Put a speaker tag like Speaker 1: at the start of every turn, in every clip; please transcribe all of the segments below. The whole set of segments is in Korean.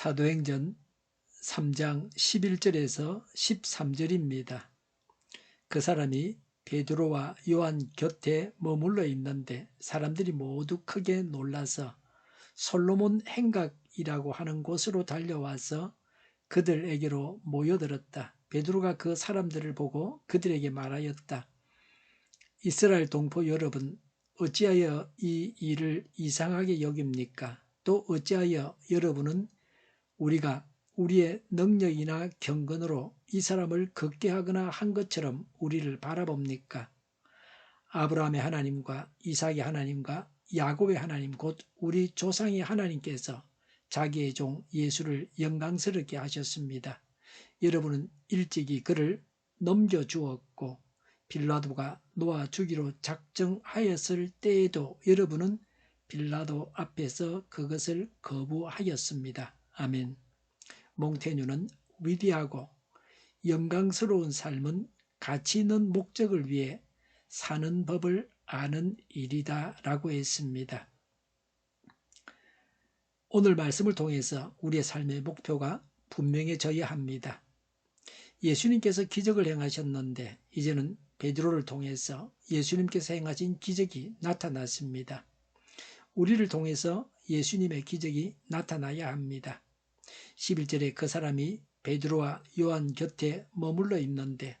Speaker 1: 사도행전 3장 11절에서 13절입니다. 그 사람이 베드로와 요한 곁에 머물러 있는데 사람들이 모두 크게 놀라서 솔로몬 행각이라고 하는 곳으로 달려와서 그들에게로 모여들었다. 베드로가 그 사람들을 보고 그들에게 말하였다. 이스라엘 동포 여러분, 어찌하여 이 일을 이상하게 여깁니까? 또 어찌하여 여러분은 우리가 우리의 능력이나 경건으로 이 사람을 걷게 하거나 한 것처럼 우리를 바라봅니까? 아브라함의 하나님과 이삭의 하나님과 야곱의 하나님 곧 우리 조상의 하나님께서 자기의 종 예수를 영광스럽게 하셨습니다. 여러분은 일찍이 그를 넘겨주었고 빌라도가 놓아 주기로 작정하였을 때에도 여러분은 빌라도 앞에서 그것을 거부하였습니다. 아멘. 몽테뉴는 위대하고 영광스러운 삶은 가치 있는 목적을 위해 사는 법을 아는 일이다 라고 했습니다. 오늘 말씀을 통해서 우리의 삶의 목표가 분명해져야 합니다. 예수님께서 기적을 행하셨는데 이제는 베드로를 통해서 예수님께서 행하신 기적이 나타났습니다. 우리를 통해서 예수님의 기적이 나타나야 합니다. 11절에 그 사람이 베드로와 요한 곁에 머물러 있는데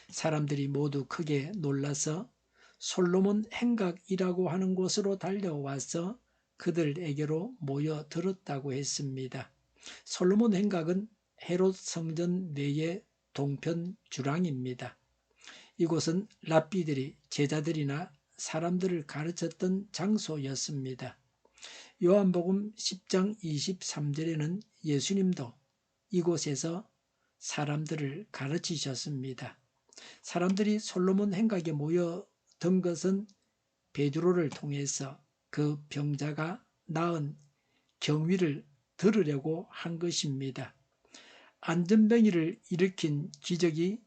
Speaker 1: 사람들이 모두 크게 놀라서 솔로몬 행각이라고 하는 곳으로 달려와서 그들에게로 모여들었다고 했습니다. 솔로몬 행각은 헤롯 성전 내의 동편 주랑입니다. 이곳은 랍비들이 제자들이나 사람들을 가르쳤던 장소였습니다. 요한복음 10장 23절에는 예수님도 이곳에서 사람들을 가르치셨습니다. 사람들이 솔로몬 행각에 모여든 것은 베드로를 통해서 그 병자가 나은 경위를 들으려고 한 것입니다. 안전병이를 일으킨 기적이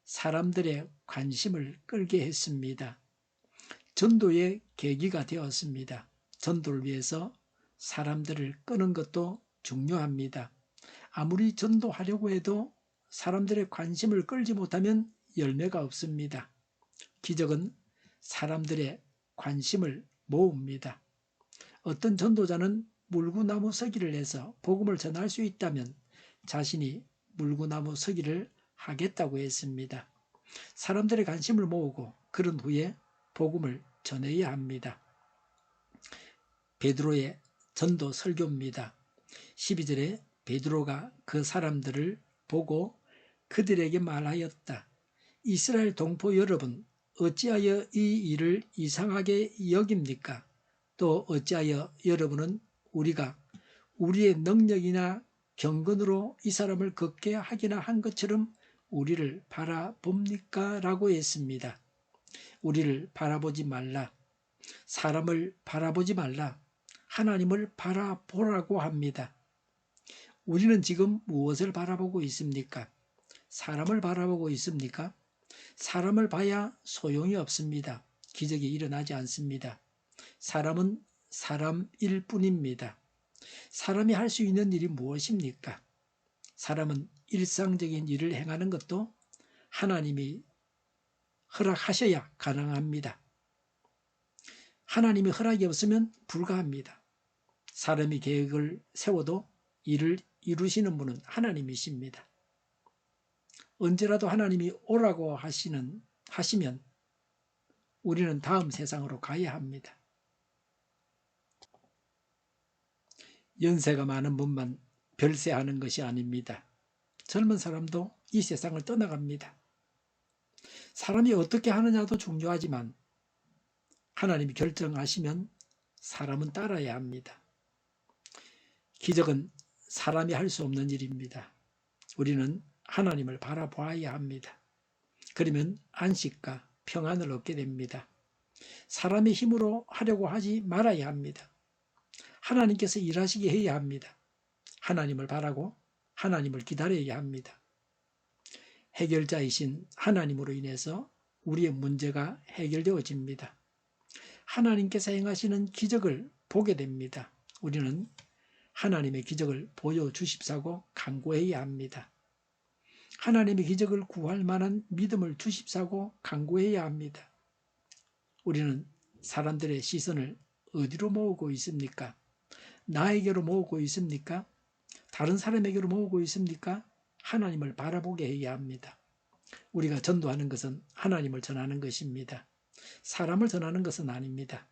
Speaker 1: 사람들의 관심을 끌게 했습니다. 전도의 계기가 되었습니다. 전도를 위해서 사람들을 끄는 것도 중요합니다. 아무리 전도하려고 해도 사람들의 관심을 끌지 못하면 열매가 없습니다. 기적은 사람들의 관심을 모읍니다. 어떤 전도자는 물구나무 서기를 해서 복음을 전할 수 있다면 자신이 물구나무 서기를 하겠다고 했습니다. 사람들의 관심을 모으고 그런 후에 복음을 전해야 합니다. 베드로의 전도 설교입니다. 12절에 베드로가 그 사람들을 보고 그들에게 말하였다. 이스라엘 동포 여러분, 어찌하여 이 일을 이상하게 여깁니까? 또 어찌하여 여러분은 우리가 우리의 능력이나 경건으로 이 사람을 걷게 하기나 한 것처럼 우리를 바라봅니까? 라고 했습니다. 우리를 바라보지 말라. 사람을 바라보지 말라. 하나님을 바라보라고 합니다. 우리는 지금 무엇을 바라보고 있습니까? 사람을 바라보고 있습니까? 사람을 봐야 소용이 없습니다. 기적이 일어나지 않습니다. 사람은 사람일 뿐입니다. 사람이 할 수 있는 일이 무엇입니까? 사람은 일상적인 일을 행하는 것도 하나님이 허락하셔야 가능합니다. 하나님이 허락이 없으면 불가합니다. 사람이 계획을 세워도 일을 이루시는 분은 하나님이십니다. 언제라도 하나님이 오라고 하시면 우리는 다음 세상으로 가야 합니다. 연세가 많은 분만 별세하는 것이 아닙니다. 젊은 사람도 이 세상을 떠나갑니다. 사람이 어떻게 하느냐도 중요하지만 하나님이 결정하시면 사람은 따라야 합니다. 기적은 사람이 할 수 없는 일입니다. 우리는 하나님을 바라봐야 합니다. 그러면 안식과 평안을 얻게 됩니다. 사람의 힘으로 하려고 하지 말아야 합니다. 하나님께서 일하시게 해야 합니다. 하나님을 바라고 하나님을 기다려야 합니다. 해결자이신 하나님으로 인해서 우리의 문제가 해결되어집니다. 하나님께서 행하시는 기적을 보게 됩니다. 우리는 하나님의 기적을 보여주십사고 간구해야 합니다. 하나님의 기적을 구할 만한 믿음을 주십사고 간구해야 합니다. 우리는 사람들의 시선을 어디로 모으고 있습니까? 나에게로 모으고 있습니까? 다른 사람에게로 모으고 있습니까? 하나님을 바라보게 해야 합니다. 우리가 전도하는 것은 하나님을 전하는 것입니다. 사람을 전하는 것은 아닙니다.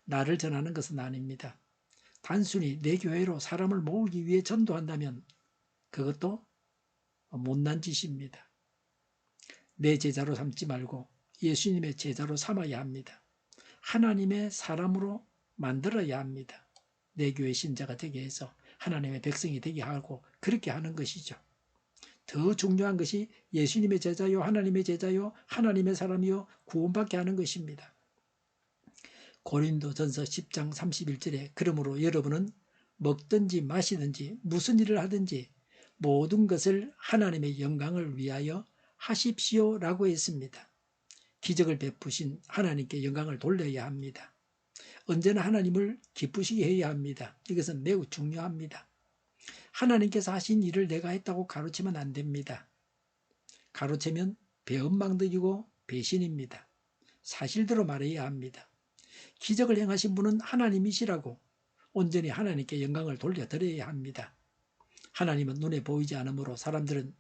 Speaker 1: 나를 전하는 것은 아닙니다. 단순히 내 교회로 사람을 모으기 위해 전도한다면 그것도 못난 짓입니다. 내 제자로 삼지 말고 예수님의 제자로 삼아야 합니다. 하나님의 사람으로 만들어야 합니다. 내 교회 신자가 되게 해서 하나님의 백성이 되게 하고 그렇게 하는 것이죠. 더 중요한 것이 예수님의 제자요, 하나님의 제자요, 하나님의 사람이요, 구원받게 하는 것입니다. 고린도전서 10장 31절에 그러므로 여러분은 먹든지 마시든지 무슨 일을 하든지 모든 것을 하나님의 영광을 위하여 하십시오라고 했습니다. 기적을 베푸신 하나님께 영광을 돌려야 합니다. 언제나 하나님을 기쁘시게 해야 합니다. 이것은 매우 중요합니다. 하나님께서 하신 일을 내가 했다고 가로치면 안 됩니다. 가로채면 배은망덕이고 배신입니다. 사실대로 말해야 합니다. 기적을 행하신 분은 하나님이시라고 온전히 하나님께 영광을 돌려드려야 합니다. 하나님은 눈에 보이지 않으므로 사람들은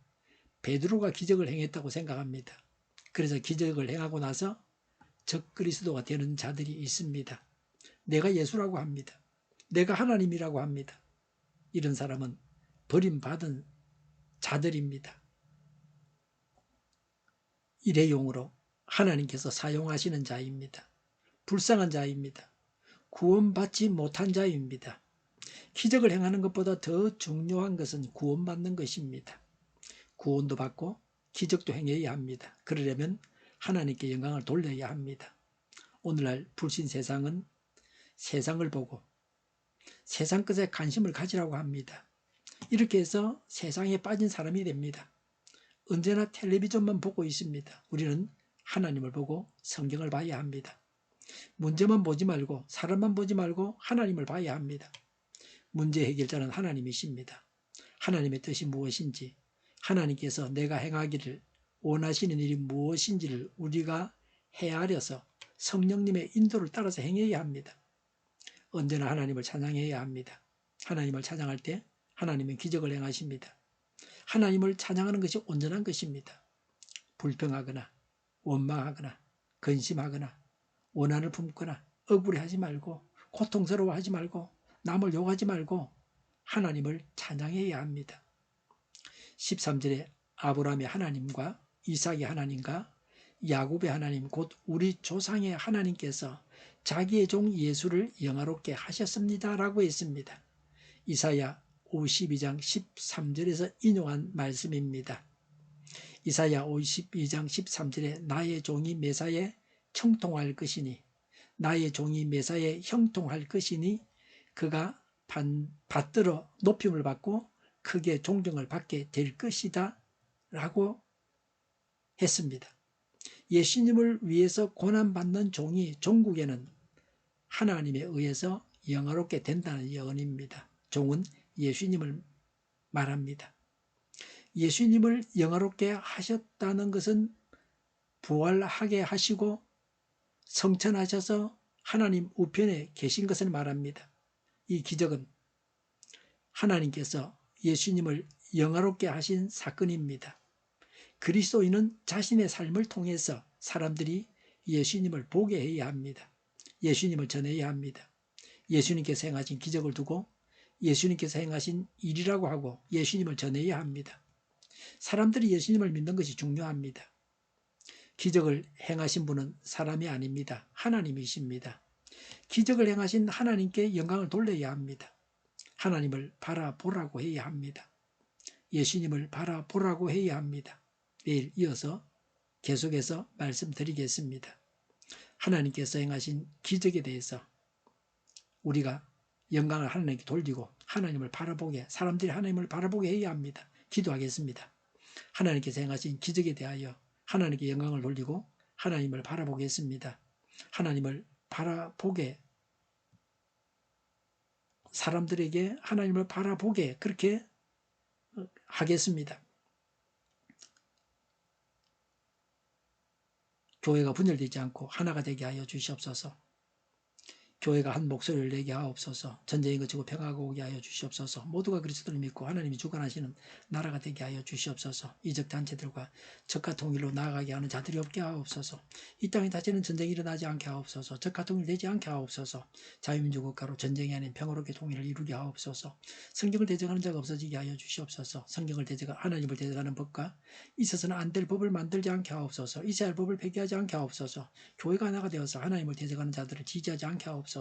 Speaker 1: 베드로가 기적을 행했다고 생각합니다. 그래서 기적을 행하고 나서 적그리스도가 되는 자들이 있습니다. 내가 예수라고 합니다. 내가 하나님이라고 합니다. 이런 사람은 버림받은 자들입니다. 일회용으로 하나님께서 사용하시는 자입니다. 불쌍한 자입니다. 구원받지 못한 자입니다. 기적을 행하는 것보다 더 중요한 것은 구원받는 것입니다. 구원도 받고 기적도 행해야 합니다. 그러려면 하나님께 영광을 돌려야 합니다. 오늘날 불신 세상은 세상을 보고 세상 것에 관심을 가지라고 합니다. 이렇게 해서 세상에 빠진 사람이 됩니다. 언제나 텔레비전만 보고 있습니다. 우리는 하나님을 보고 성경을 봐야 합니다. 문제만 보지 말고 사람만 보지 말고 하나님을 봐야 합니다. 문제 해결자는 하나님이십니다. 하나님의 뜻이 무엇인지, 하나님께서 내가 행하기를 원하시는 일이 무엇인지를 우리가 헤아려서 성령님의 인도를 따라서 행해야 합니다. 언제나 하나님을 찬양해야 합니다. 하나님을 찬양할 때 하나님은 기적을 행하십니다. 하나님을 찬양하는 것이 온전한 것입니다. 불평하거나 원망하거나 근심하거나 원한을 품거나 억울해하지 말고 고통스러워하지 말고 남을 욕하지 말고 하나님을 찬양해야 합니다. 13절에 아브라함의 하나님과 이삭의 하나님과 야곱의 하나님 곧 우리 조상의 하나님께서 자기의 종 예수를 영화롭게 하셨습니다 라고 했습니다. 이사야 52장 13절에서 인용한 말씀입니다. 이사야 52장 13절에 나의 종이 메사에 형통할 것이니 나의 종이 메사에 형통할 것이니 그가 받들어 높임을 받고 크게 존경을 받게 될 것이다 라고 했습니다. 예수님을 위해서 고난받는 종이 종국에는 하나님에 의해서 영화롭게 된다는 예언입니다. 종은 예수님을 말합니다. 예수님을 영화롭게 하셨다는 것은 부활하게 하시고 성천하셔서 하나님 우편에 계신 것을 말합니다. 이 기적은 하나님께서 예수님을 영화롭게 하신 사건입니다. 그리스도인은 자신의 삶을 통해서 사람들이 예수님을 보게 해야 합니다. 예수님을 전해야 합니다. 예수님께서 행하신 기적을 두고 예수님께서 행하신 일이라고 하고 예수님을 전해야 합니다. 사람들이 예수님을 믿는 것이 중요합니다. 기적을 행하신 분은 사람이 아닙니다. 하나님이십니다. 기적을 행하신 하나님께 영광을 돌려야 합니다. 하나님을 바라보라고 해야 합니다. 예수님을 바라보라고 해야 합니다. 내일 이어서 계속해서 말씀드리겠습니다. 하나님께서 행하신 기적에 대해서 우리가 영광을 하나님께 돌리고 하나님을 바라보게, 사람들이 하나님을 바라보게 해야 합니다. 기도하겠습니다. 하나님께서 행하신 기적에 대하여 하나님께 영광을 돌리고 하나님을 바라보겠습니다. 하나님을 바라보게 사람들에게 하나님을 바라보게 그렇게 하겠습니다. 교회가 분열되지 않고 하나가 되게 하여 주시옵소서. 교회가 한 목소리를 내게 하옵소서. 전쟁이 그치고 평화가 오게 하여 주시옵소서. 모두가 그리스도를 믿고 하나님이 주관하시는 나라가 되게 하여 주시옵소서. 이적 단체들과 적과 통일로 나아가게 하는 자들이 없게 하옵소서. 이 땅에 다시는 전쟁이 일어나지 않게 하옵소서. 적과 통일되지 않게 하옵소서. 자유민주 국가로 전쟁이 아닌 평화롭게 통일을 이루게 하옵소서. 성경을 대적하는 자가 없어지게 하여 주시옵소서. 성경을 대적하 하나님을 대적하는 법과 있어서는 안 될 법을 만들지 않게 하옵소서. 있어야 할 법을 폐기하지 않게 하옵소서. 교회가 하나가 되어서 하나님을 대적하는 자들을 지지하지 않게 하옵소서.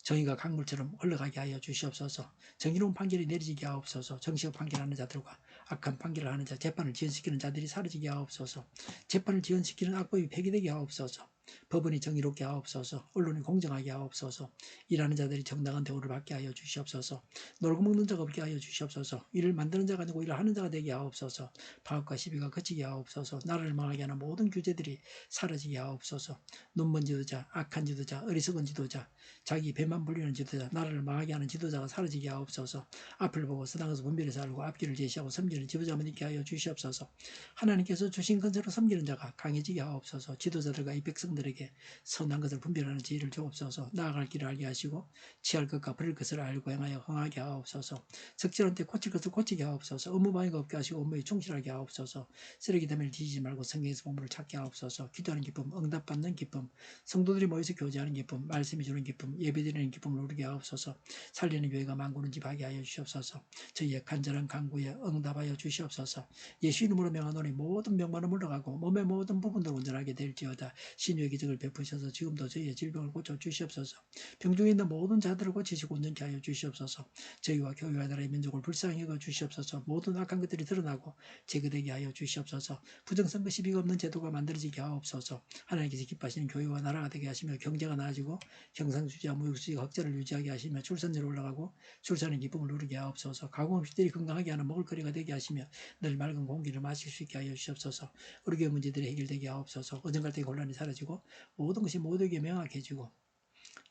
Speaker 1: 정의가 강물처럼 흘러가게 하여 주시옵소서. 정의로운 판결이 내리지게 하옵소서. 정시적 판결하는 자들과 악한 판결을 하는 자, 재판을 지연시키는 자들이 사라지게 하옵소서. 재판을 지연시키는 악법이 폐기되게 하옵소서. 법원이 정의롭게 하옵소서. 언론이 공정하게 하옵소서. 일하는 자들이 정당한 대우를 받게 하여 주시옵소서. 놀고 먹는 자가 없게 하여 주시옵소서. 일을 만드는 자가 아니고 일을 하는 자가 되게 하옵소서. 파업과 시비가 그치게 하옵소서. 나라를 망하게 하는 모든 규제들이 사라지게 하옵소서. 눈먼 지도자, 악한 지도자, 어리석은 지도자, 자기 배만 불리는 지도자, 나라를 망하게 하는 지도자가 사라지게 하옵소서. 앞을 보고 서당에서 분별해서 알고 앞길을 제시하고 섬기는 지도자만 있게 하여 주시옵소서. 하나님께서 주신 건설로 섬기는 자가 강해지게 하옵소서. 지도자들과 이 백성들에게 선한 것을 분별하는 지혜를 주옵소서. 나아갈 길을 알게 하시고 취할 것과 버릴 것을 알고 행하여 흥하게 하옵소서. 적절한 때 고칠 것을 고치게 하옵소서. 업무방해가 없게 하시고 업무에 충실하게 하옵소서. 쓰레기 더미를 뒤지지 말고 성경에서 보물을 찾게 하옵소서. 기도하는 기쁨, 응답받는 기쁨, 성도들이 모여서 교제하는 기쁨, 말씀이 주는 기쁨, 예배드리는 기쁨을 누리게 하옵소서. 살리는 교회가 만구는 집 하게 하여 주시옵소서. 저희의 간절한 간구에 응답하여 주시옵소서. 예수 이름으로 명하노니 모든 병만은 물러가고 몸의 모든 부분들 온전하게 될지어다. 신유의 기적을 베푸셔서 지금도 저희의 질병을 고쳐 주시옵소서. 병중에 있는 모든 자들을 고치시고 온전케 하여 주시옵소서. 저희와 교회와 나라의 민족을 불쌍히 여겨 주시옵소서. 모든 악한 것들이 드러나고 제거되게 하여 주시옵소서. 부정선거 시비가 없는 제도가 만들어지게 하옵소서. 하나님께서 기뻐하시는 교회와 나라가 되게 하시며 경제가 나아지고 경상수지와 무역수지가 흑자를 유지하게 하시며 출산율 올라가고 출산의 기쁨을 누리게 하옵소서. 가공 음식들이 건강하게 하는 먹을거리가 되게 하시며 늘 맑은 공기를 마실 수 있게 하여 주시옵소서. 우리 교회 문제들이 해결되게 하옵소서. 어정갈등의 혼란이 사라지고 모든 것이 모두에게 명확해지고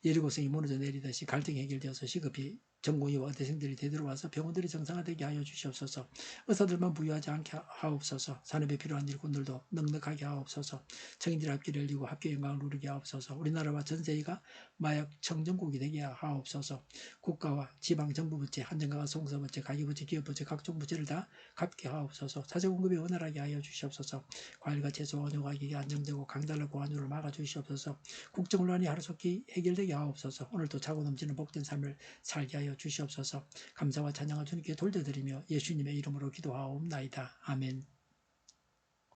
Speaker 1: 예리고성이 무너져 내리듯이 갈등이 해결되어서 시급히 전공의와 대생들이 되돌아와서 병원들이 정상화되게 하여 주시옵소서. 의사들만 부유하지 않게 하옵소서. 산업에 필요한 일꾼들도 넉넉하게 하옵소서. 청인들 앞길을 열리고 합계 영광을 누리게 하옵소서. 우리나라와 전 세계가 마약 청정국이 되게 하옵소서. 국가와 지방 정부 부채, 한정가가 송사 부채, 가계 부채, 기업 부채, 각종 부채를 다 갚게 하옵소서. 자재 공급이 원활하게 하여 주시옵소서. 과일과 채소 원유 가격이 안정되고 강달러 고환율을 막아 주시옵소서. 국정논란이 하루속히 해결되게 하옵소서. 오늘도 차고 넘치는 복된 삶을 살게 하여 주시옵소서. 감사와 찬양을 주님께 돌려드리며 예수님의 이름으로 기도하옵나이다. 아멘.